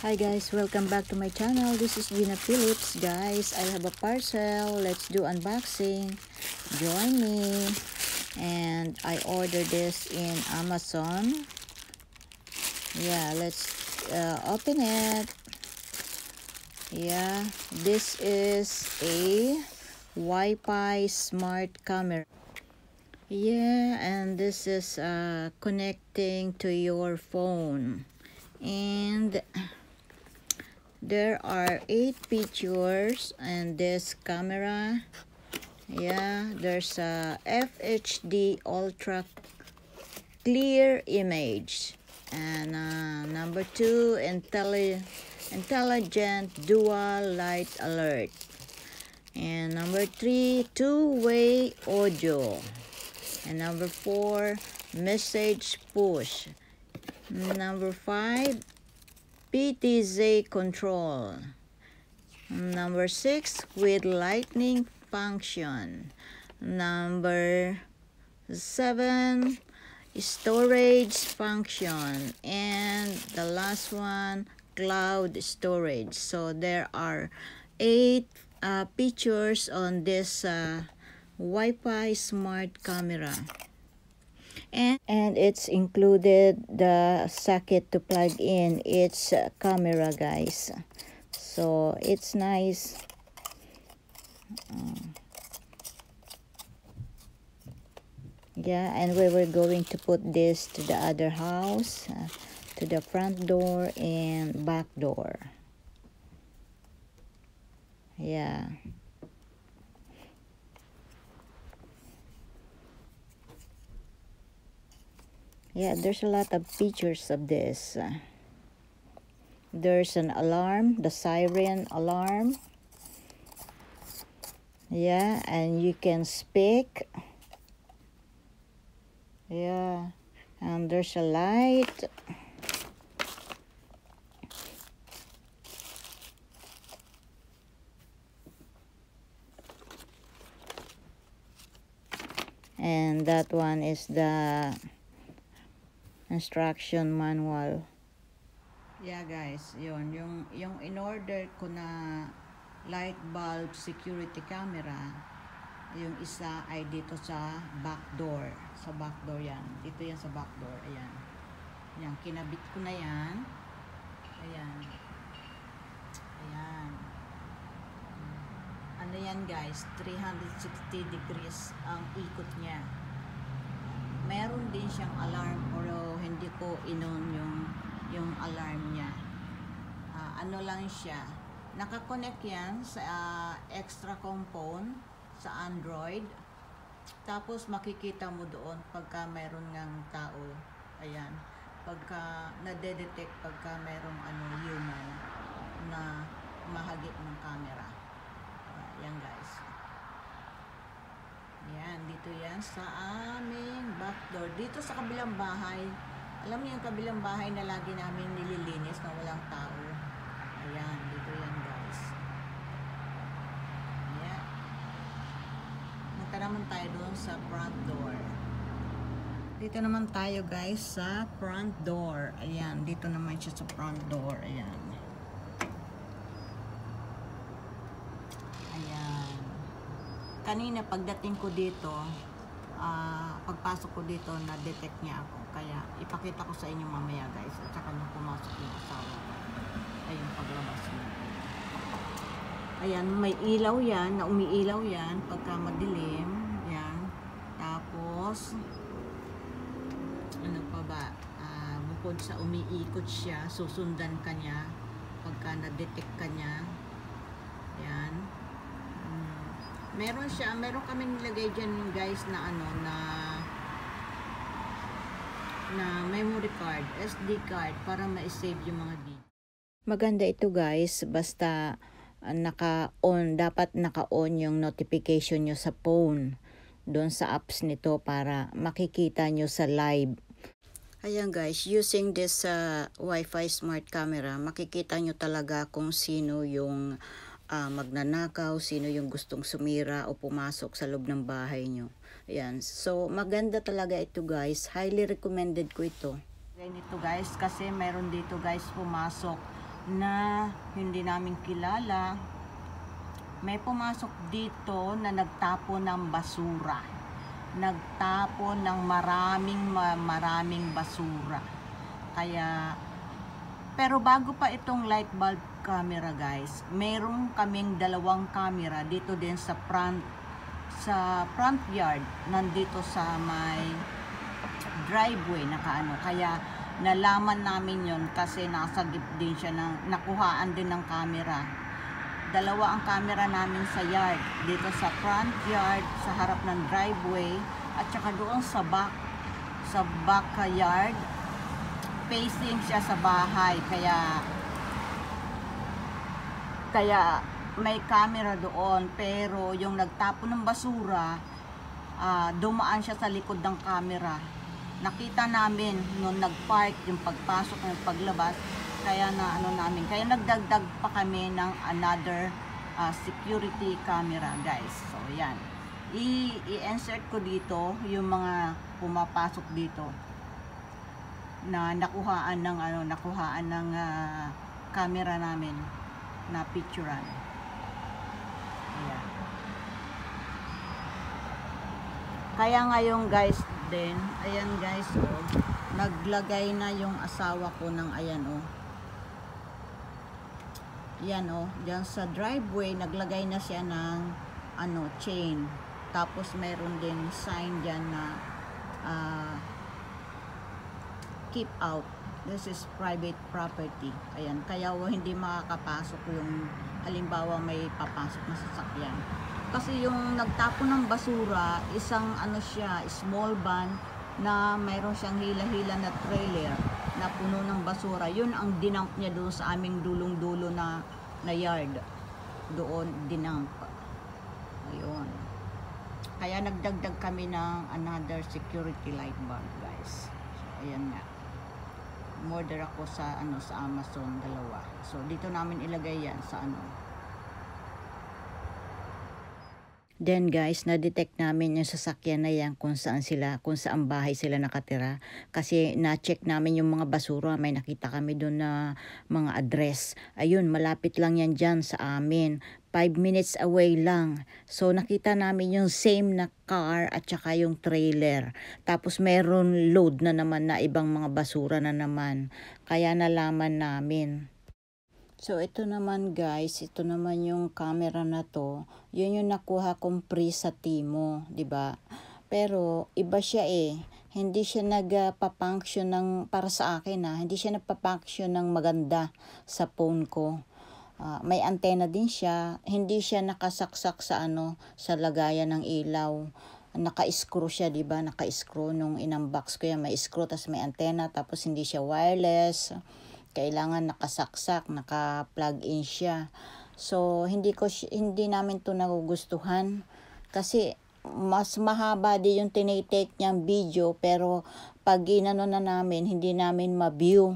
Hi guys, welcome back to my channel. This is Gina Phillips. Guys, I have a parcel. Let's do unboxing. Join me. And I ordered this in Amazon. Yeah, let's open it. Yeah, this is a Wi-Fi smart camera. Yeah, and this is connecting to your phone. And there are 8 features in this camera. Yeah, there's a FHD ultra clear image, and number 2, intelligent dual light alert, and number 3, two-way audio, and number 4, message push, number 5, PTZ control. Number 6, with lightning function. Number 7, storage function. And the last one, cloud storage. So there are 8 features on this Wi-Fi smart camera. And it's included the socket to plug in its camera, guys. So it's nice. Yeah, and we were going to put this to the other house, to the front door and back door. Yeah. Yeah, there's a lot of features of this. There's an alarm, the siren alarm. Yeah, and you can speak. Yeah, and there's a light. And that one is the instruction manual. Yeah guys, yun yung in-order ko na light bulb security camera, yung isa ay dito sa back door. Sa back door yan. Dito yan sa back door. Ayan. Yan, kinabit ko na yan. Ayan. Ayan. Ano yan guys? 360 degrees ang ikot niya. Meron din siyang alarm, pero hindi ko inon yung alarm niya. Ano lang siya, nakakonect yan sa extra component sa Android. Tapos makikita mo doon pagka meron ng tao. Ayan, pagka nade-detect pagka merong human na mahagip ng camera. Ayan guys. Yan, dito yan sa aming back door. Dito sa kabilang bahay, alam niyo yung kabilang bahay na lagi namin nililinis na walang tao. Ayan, dito yan guys. Ayan. Punta naman tayo doon sa front door. Dito naman tayo guys sa front door. Ayan, dito naman siya sa front door. Ayan. Kanina pagdating ko dito, pagpasok ko dito, na-detect niya ako. Kaya ipakita ko sa inyo mamaya guys. At saka nung pumasok yung asawa. Ayun, paglabas niya. Ayan, may ilaw yan, na umiilaw yan pagka madilim. Yan. Tapos, ano pa ba? Bukod sa umiikot siya, susundan ka niya pagka na-detect ka niya. Yan. Meron kaming nilagay dyan guys na na memory card, SD card, para ma-save yung mga video. Maganda ito guys, basta dapat naka-on yung notification nyo sa phone, doon sa apps nito, para makikita nyo sa live. Ayan guys, using this Wi-Fi smart camera, makikita nyo talaga kung sino yung magnanakaw, sino yung gustong sumira o pumasok sa loob ng bahay nyo. Ayan. So, maganda talaga ito guys. Highly recommended ko ito. Ganito guys, kasi meron dito guys pumasok na hindi namin kilala. May pumasok dito na nagtapo ng basura. Nagtapo ng maraming basura. Kaya, pero bago pa itong light bulb camera guys, meron kaming dalawang camera dito din sa front yard, nandito sa may driveway nakaano. Kaya nalaman namin yon kasi nasa gip din siya ng nakuhaan din ng camera. Dalawa ang camera namin sa yard, dito sa front yard sa harap ng driveway, at saka doon sa back yard, facing siya sa bahay. Kaya may camera doon, pero yung nagtapon ng basura, dumaan siya sa likod ng camera. Nakita namin nung nagpark, yung pagpasok ng paglabas, kaya kaya nagdagdag pa kami ng another security camera guys. So yan, i-insert ko dito yung mga pumapasok dito na nakuhaan ng camera namin na picturean. Ayan. Kaya ngayon guys din, ayan guys, naglagay na yung asawa ko ng ayan yan diyan sa driveway, naglagay na siya ng chain. Tapos meron din sign diyan na keep out, this is private property. Ayan, kaya hindi makakapasok yung halimbawa may papasok na sasakyan. Kasi yung nagtapon ng basura, isang small van na mayroon siyang hila-hila na trailer na puno ng basura. Yun ang dinamp niya doon sa aming dulong-dulo na yard. Doon dinamp. Ayun. Kaya nagdagdag kami ng another security light bulb guys. So ayan nga. Order ako sa Amazon, dalawa. So dito namin ilagay yan sa Then guys, na-detect namin yung sasakyan na yan kung saan bahay sila nakatira. Kasi na-check namin yung mga basura, may nakita kami doon na mga address. Ayun, malapit lang yan dyan sa amin. 5 minutes away lang. So nakita namin yung same na car at saka yung trailer. Tapos meron load na naman na ibang mga basura na naman. Kaya nalaman namin. So ito naman guys, ito naman yung camera na to. Yun yung nakuha kong free sa Timo, 'di ba? Pero iba siya Hindi siya nagpa-function para sa akin hindi siya nagpa-function ng maganda sa phone ko. May antena din siya, hindi siya nakasaksak sa sa lagayan ng ilaw. Naka-screw siya, 'di ba? Naka-screw nung in-unbox ko yan, may screw tapos may antena, tapos hindi siya wireless. Kailangan nakasaksak, naka-plug in siya. So hindi namin 'to nagugustuhan kasi mas mahaba din yung tinitake niyang video, pero pag na namin, hindi namin ma-view.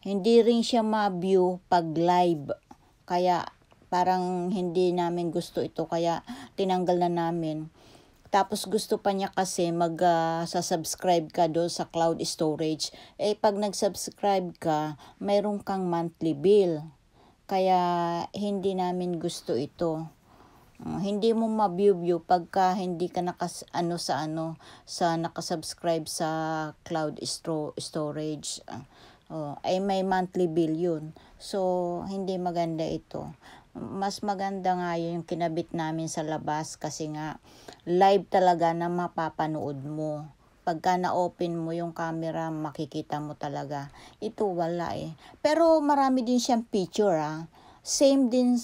Hindi rin siya ma-view pag live. Kaya parang hindi namin gusto ito, kaya tinanggal na namin. Tapos gusto pa niya kasi sa-subscribe ka doon sa cloud storage. Pag nag-subscribe ka, mayroon kang monthly bill. Kaya hindi namin gusto ito. Hindi mo ma-view pagka hindi ka nakasubscribe sa cloud storage. May monthly bill yun. So, hindi maganda ito. Mas maganda nga yung kinabit namin sa labas kasi nga live talaga na mapapanood mo. Pagka na-open mo yung camera, makikita mo talaga. Ito wala Pero marami din siyang picture Same din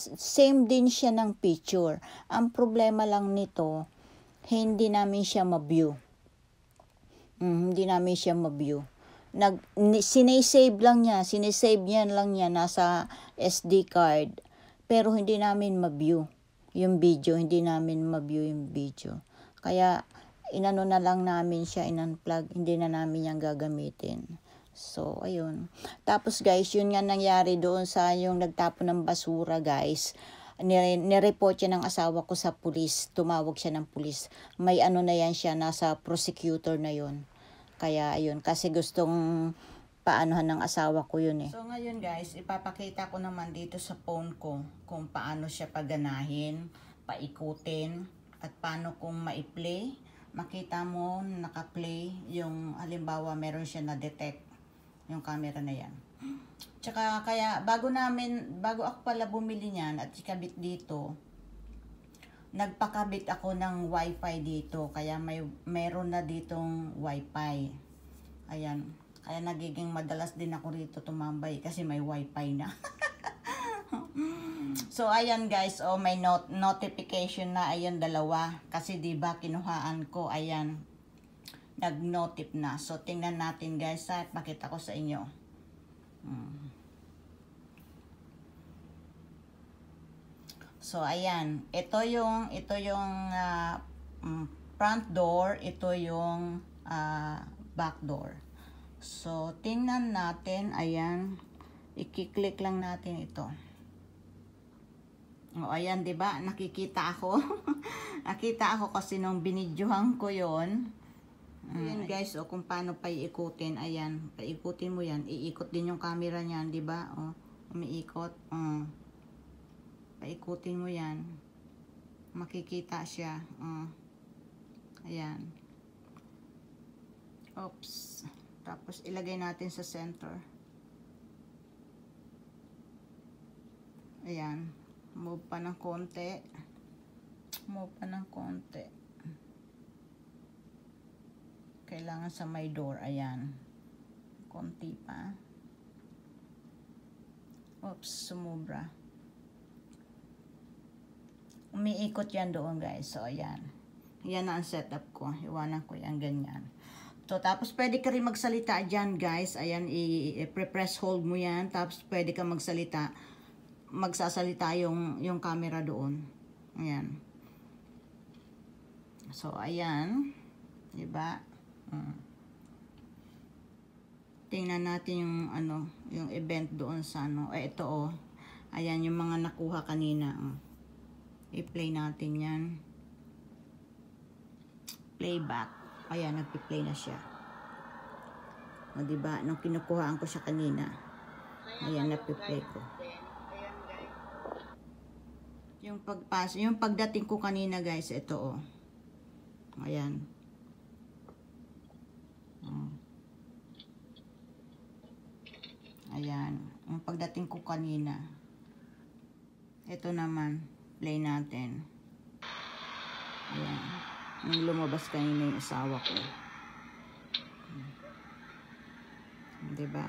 siya ng picture. Ang problema lang nito, hindi namin siya ma-view. Hindi namin siya ma-view. Sinesave lang niya nasa SD card. Pero hindi namin ma-view yung video. Kaya inano na lang namin siya, in-unplug. Hindi na namin yan gagamitin. So, ayun. Tapos guys, yun nga nangyari doon sa yung nagtapon ng basura guys. Nireport siya ng asawa ko sa pulis. Tumawag siya ng pulis. May na yan siya, nasa prosecutor na yun. Kaya ayun, kasi gustong paanohan ng asawa ko yun eh. So ngayon guys, ipapakita ko naman dito sa phone ko kung paano siya paganahin, paikutin, at paano kung ma-play. Makita mo naka-play yung halimbawa meron siya na-detect yung camera na yan. Tsaka kaya bago ako pala bumili niyan at ikabit dito, nagpakabit ako ng wifi dito. Kaya meron na ditong wifi. Ayan. Kaya nagiging madalas din ako rito tumambay kasi may wifi na. So ayan guys, oh may notification na, ayan dalawa. Kasi 'di ba kinuhaan ko, ayan. Nag-notif na. So tingnan natin guys, at pakita ko sa inyo. So ayan, ito yung front door, ito yung back door. So tingnan natin, ayan, i-click lang natin ito. O ayan, 'di ba? Nakikita ako. Nakita ako kasi nung binidyohan ko 'yon. Ayan guys, o kung paano paiikutin, ayan, paikutin mo 'yan, iikot din yung camera niyan, 'di ba? O umiikot. Paikutin mo 'yan. Makikita siya. Ayan. Oops. Tapos ilagay natin sa center. Ayan. Move pa ng konti. Move pa ng konti. Kailangan sa may door. Ayan. Konti pa. Oops. Sumubra. Umiikot yan doon guys. So ayan. Yan na ang setup ko. Iwanan ko yan ganyan. So, tapos pwede ka rin magsalita dyan guys. Ayan, i-press hold mo yan. Tapos pwede ka magsalita. Magsasalita yung camera doon. Ayan. So, ayan. Diba? Tingnan natin yung yung event doon sa ito oh. Ayan, yung mga nakuha kanina. I-play natin yan. Playback. Ayan, nagpi-play na siya. O, diba? Nung kinukuhaan ko siya kanina. Ayan, nagpi-play ko. Yung pagdating ko kanina, guys, ito, oh. Ayan. Ayan. Yung pagdating ko kanina. Ito naman. Play natin. Ayan. Yung lumabas kanina yung asawa ko. Diba?